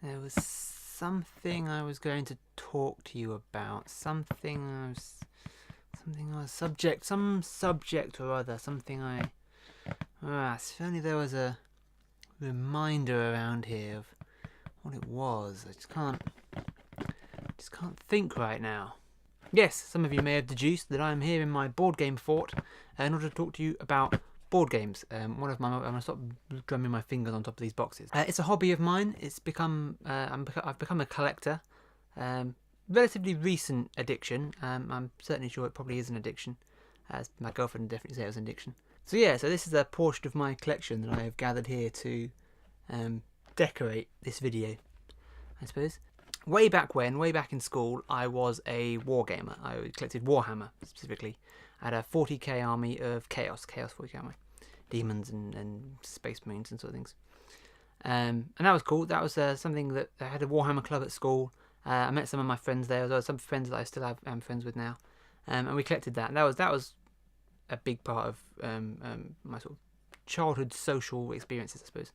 There was something I was going to talk to you about. Some subject or other. If only there was a reminder around here of what it was. I just can't think right now. Yes, some of you may have deduced that I am here in my board game fort in order to talk to you about board games. I'm going to stop drumming my fingers on top of these boxes. It's a hobby of mine. I've become a collector. Relatively recent addiction. I'm certainly sure it probably is an addiction, as my girlfriend would definitely say it was an addiction. So this is a portion of my collection that I have gathered here to decorate this video, I suppose. Way back in school, I was a wargamer. I collected Warhammer, specifically. I had a 40k army of Chaos 40k army. Demons and Space Marines and sort of things. And that was cool. That was something that I had a Warhammer club at school. I met some of my friends there as well, some friends that I still am friends with now. And we collected that. And that was a big part of my sort of childhood social experiences, I suppose.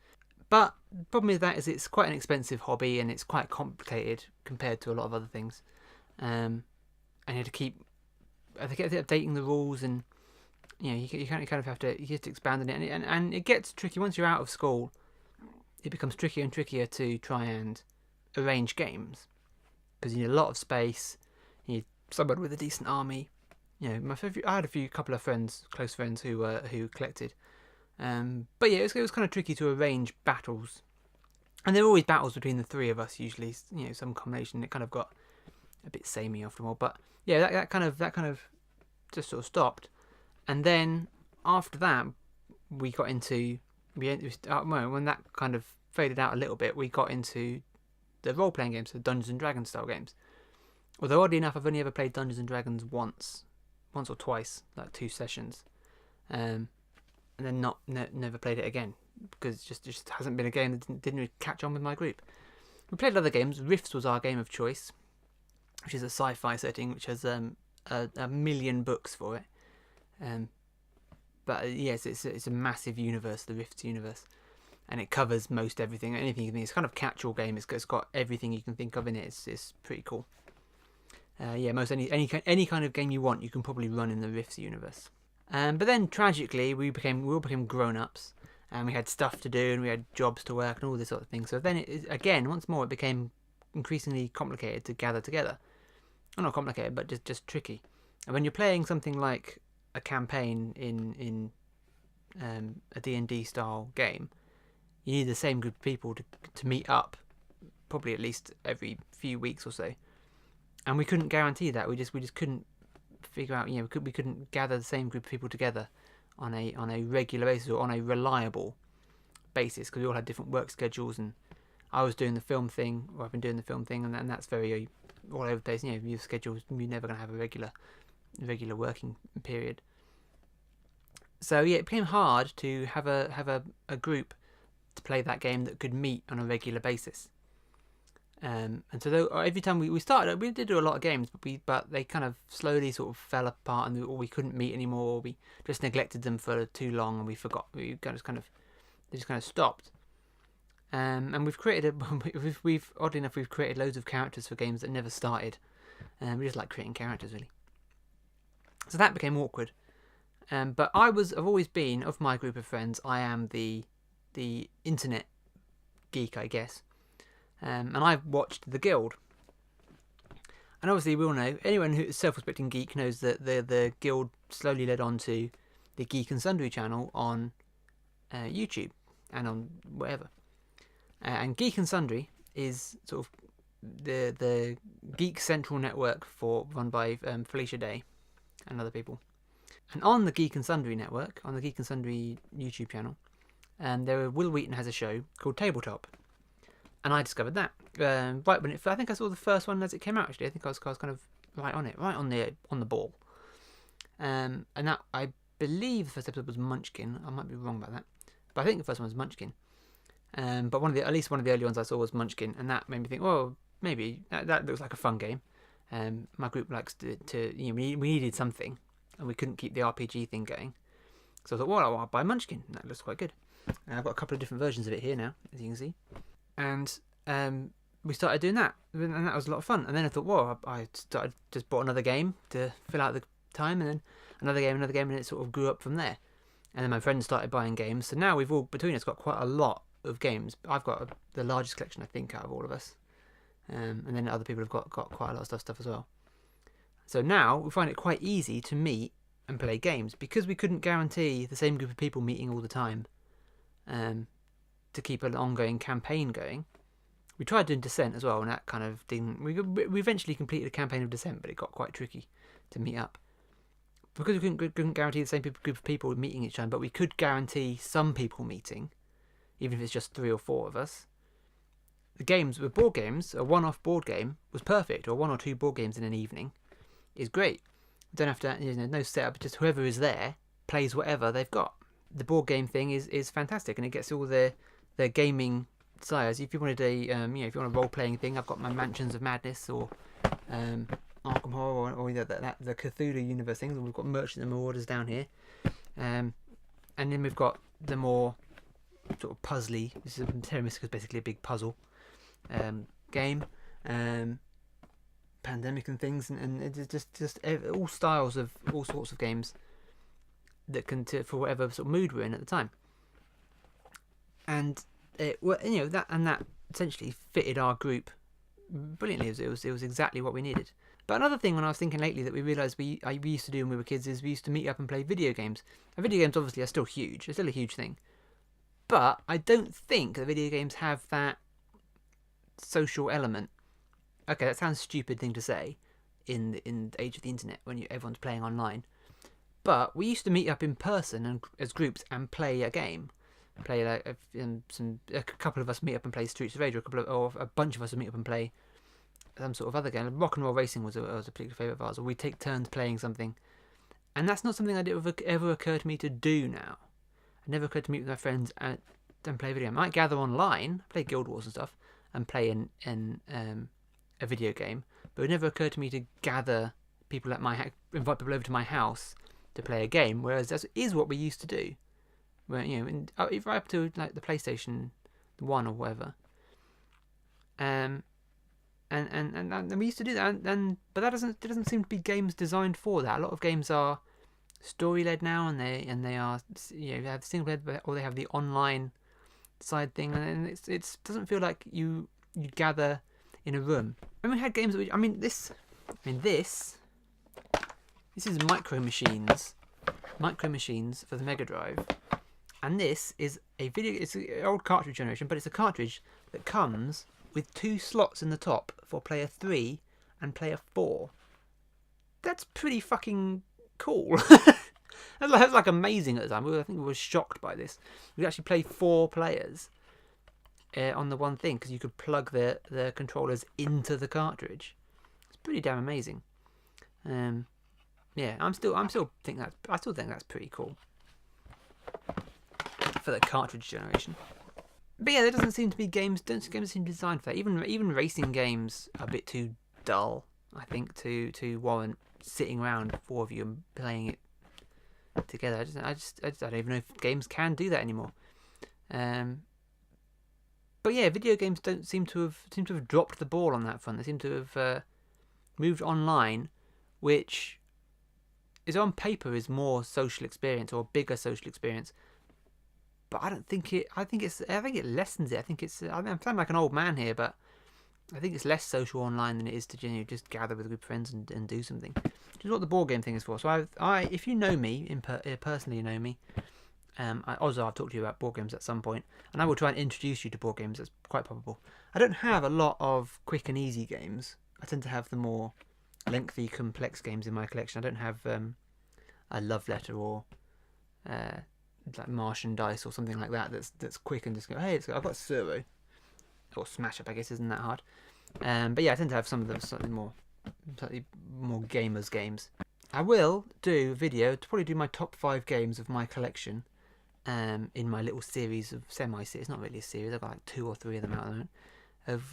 But the problem with that is it's quite an expensive hobby and it's quite complicated compared to a lot of other things. And you have to keep updating the rules, and you kind of have to expand on it, and it gets tricky once you're out of school. It becomes trickier and trickier to try and arrange games because you need a lot of space. You need someone with a decent army. I had couple of close friends who collected. But it was kind of tricky to arrange battles, and there were always battles between the three of us. Usually, some combination. It kind of got a bit samey after a while, but that kind of just sort of stopped. And then after that, we got into when that kind of faded out a little bit, we got into the role playing games, the Dungeons and Dragons style games. Although oddly enough, I've only ever played Dungeons and Dragons once or twice, like 2 sessions. And then never played it again because it just hasn't been a game that didn't really catch on with my group. We played other games. Rifts was our game of choice, which is a sci-fi setting which has a million books for it. But yes, it's a massive universe, the Rifts universe, and it covers most everything. Anything you can think. It's kind of catch-all game. It's got everything you can think of in it. It's pretty cool. Most any kind of game you want, you can probably run in the Rifts universe. But then tragically, we all became grown-ups, and we had stuff to do, and we had jobs to work, and all this sort of thing. So then, once more, it became increasingly complicated to gather together. Well, not complicated, but just tricky. And when you're playing something like a campaign in a D&D style game, you need the same group of people to meet up, probably at least every few weeks or so. And we couldn't guarantee that. We just couldn't figure out, we couldn't gather the same group of people together on a regular basis or on a reliable basis because we all had different work schedules, and I was doing the film thing, or I've been doing the film thing, and that's very all over the place. Your schedules, you're never going to have a regular working period. So it became hard to have a group to play that game that could meet on a regular basis. And so every time we started, we did do a lot of games, but they kind of slowly sort of fell apart, and we couldn't meet anymore. We just neglected them for too long, and we forgot. They just kind of stopped. And we've created oddly enough, we've created loads of characters for games that never started. We just like creating characters, really. So that became awkward. But I've always been, of my group of friends, I am the internet geek, I guess. And I've watched The Guild. And obviously we all know, anyone who's a self-respecting geek knows that the Guild slowly led on to the Geek and Sundry channel on YouTube and on whatever. And Geek and Sundry is sort of the Geek Central network run by Felicia Day and other people. And on the Geek and Sundry network, on the Geek and Sundry YouTube channel, Will Wheaton has a show called Tabletop. And I discovered that right when I think I saw the first one as it came out. Actually, I think I was kind of right on the ball. And that, I believe the first episode was Munchkin. I might be wrong about that, but I think the first one was Munchkin. But at least one of the early ones I saw was Munchkin, and that made me think, well, maybe that looks like a fun game. My group likes to we needed something, and we couldn't keep the RPG thing going. So I thought, well, I'll buy Munchkin. That looks quite good. And I've got a couple of different versions of it here now, as you can see. And we started doing that, and that was a lot of fun. And then I thought, whoa, I started just bought another game to fill out the time, and then another game, and it sort of grew up from there. And then my friends started buying games, so now we've all between us got quite a lot of games. I've got the largest collection, I think, out of all of us, and then other people have got quite a lot of stuff as well. So now we find it quite easy to meet and play games because we couldn't guarantee the same group of people meeting all the time, to keep an ongoing campaign going. We tried doing Descent as well, and that kind of didn't. We eventually completed a campaign of Descent, but it got quite tricky to meet up because we couldn't guarantee the same group of people meeting each other. But we could guarantee some people meeting, even if it's just 3 or 4 of us. The games were board games. A one-off board game was perfect, or 1 or 2 board games in an evening is great. You don't have to, no setup. Just whoever is there plays whatever they've got. The board game thing is fantastic, and it gets all their gaming desires. If you wanted if you want a role playing thing, I've got my Mansions of Madness or Arkham Horror or the Cthulhu universe things. We've got Merchants and Marauders down here, and then we've got the more sort of puzzly. This is Terra Mystica is basically a big puzzle game, Pandemic and things, and it's just all styles of all sorts of games that can for whatever sort of mood we're in at the time. And that essentially fitted our group brilliantly. It was exactly what we needed. But another thing when I was thinking lately that we realised we used to do when we were kids is we used to meet up and play video games. And video games obviously are still huge. They're still a huge thing. But I don't think that video games have that social element. Okay, that sounds a stupid thing to say in the age of the internet when everyone's playing online. But we used to meet up in person and as groups and play a game. Play a couple of us meet up and play Streets of Rage, or a bunch of us would meet up and play some sort of other game. Rock and Roll Racing was a particular favourite of ours, or we take turns playing something. And that's not something that ever occurred to me to do now. It never occurred to meet with my friends and play a video game. I might gather online, play Guild Wars and stuff, and play in a video game. But it never occurred to me to gather people invite people over to my house to play a game. Whereas that is what we used to do. Where right up to like the PlayStation 1 or whatever. And we used to do that, but that doesn't seem to be games designed for that. A lot of games are story led now, and they are they have single player, or they have the online side thing, and it doesn't feel like you gather in a room. And we had games this is Micro Machines for the Mega Drive, and this is it's an old cartridge generation, but it's a cartridge that comes with 2 slots in the top for player 3 and player 4. That's pretty fucking cool. That's like amazing at the time. I think we were shocked by this. We could actually play 4 players on the one thing because you could plug the controllers into the cartridge. It's pretty damn amazing. I still think that's pretty cool for the cartridge generation. But yeah, there doesn't seem to be games. Games seem designed for that. Even racing games are a bit too dull, I think, to warrant sitting around 4 of you and playing it together. I don't even know if games can do that anymore. But yeah, video games don't seem to have dropped the ball on that front. They seem to have moved online, which is on paper is more social experience or bigger social experience. But I don't think it. I think it lessens it. I think it's. I'm sounding like an old man here, but I think it's less social online than it is to just gather with a group of friends and do something. Which is what the board game thing is for. So if you know me personally, you know me. Also, I've talked to you about board games at some point, and I will try and introduce you to board games. That's quite probable. I don't have a lot of quick and easy games. I tend to have the more lengthy, complex games in my collection. I don't have a love letter or like Martian Dice or something like that. That's quick and just go. Hey, I've got Suro or Smash Up. I guess isn't that hard. But yeah, I tend to have some of them slightly more gamers games. I will do a video to probably do my top 5 games of my collection. In my little series of semi-series. It's not really a series. I've got like 2 or 3 of them out there. Of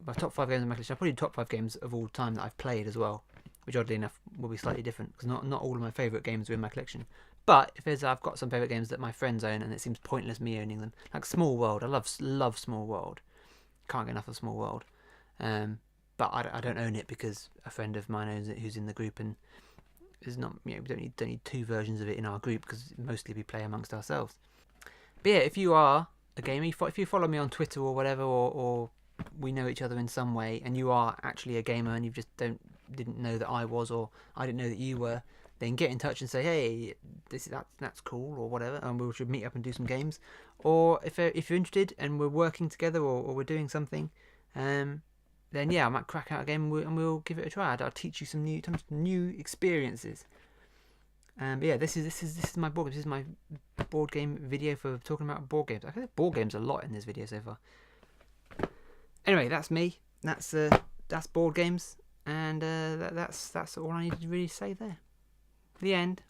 my top 5 games of my collection. I'll probably do top 5 games of all time that I've played as well, which oddly enough will be slightly different because not all of my favourite games are in my collection. But I've got some favourite games that my friends own, and it seems pointless me owning them. Like Small World. I love Small World. can't get enough of Small World. But I don't own it because a friend of mine owns it who's in the group, and is not, we don't need two versions of it in our group because mostly we play amongst ourselves. But yeah, if you are a gamer, if you follow me on Twitter or whatever, or we know each other in some way, and you are actually a gamer and you just didn't know that I was, or I didn't know that you were, then get in touch and say, hey, that's cool or whatever, and we should meet up and do some games. Or if you're interested and we're working together or we're doing something, then yeah, I might crack out a game and we'll give it a try. I'll teach you some new experiences. But yeah, this is my board. This is my board game video for talking about board games. I've heard board games a lot in this video so far. Anyway, that's me. That's board games, and that's all I need to really say there. The end.